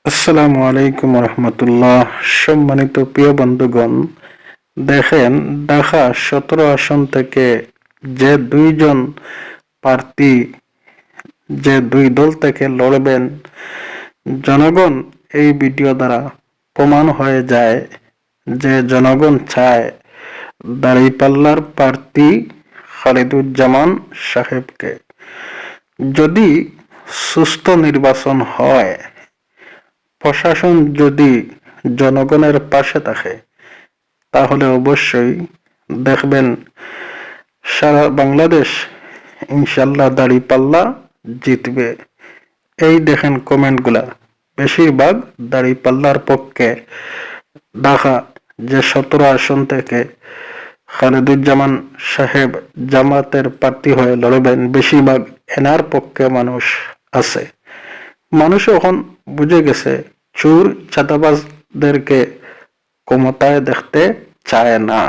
আসসালামু আলাইকুম রহমতুল্লাহ। সম্মানিত প্রিয় বন্ধুগণ, দেখেন ঢাকা 17 আসন থেকে যে দুইজন প্রার্থী যে দুই দল থেকে লড়বেন, জনগণ এই ভিডিও দ্বারা প্রমাণ হয়ে যায় যে জনগণ চায় দাঁড়িপাল্লার প্রার্থী খালেদুজ্জামান সাহেবকে। যদি সুষ্ঠু নির্বাচন হয়, প্রশাসন যদি জনগণের পাশে থাকে, তাহলে অবশ্যই দেখবেন সারা বাংলাদেশ ইনশাল্লাহ দাঁড়িপাল্লা জিতবে। এই দেখেন কমেন্টগুলা, বেশিরভাগ দাঁড়িপাল্লার পক্ষে। ঢাকা যে 17 আসন থেকে খালেদুজ্জামান সাহেব জামাতের প্রার্থী হয়ে লড়বেন, বেশিরভাগ এনার পক্ষে মানুষ আছে। মানুষ এখন বুঝে গেছে চোর চাঁদাবাজদেরকে ক্ষমতায় দেখতে চায় না।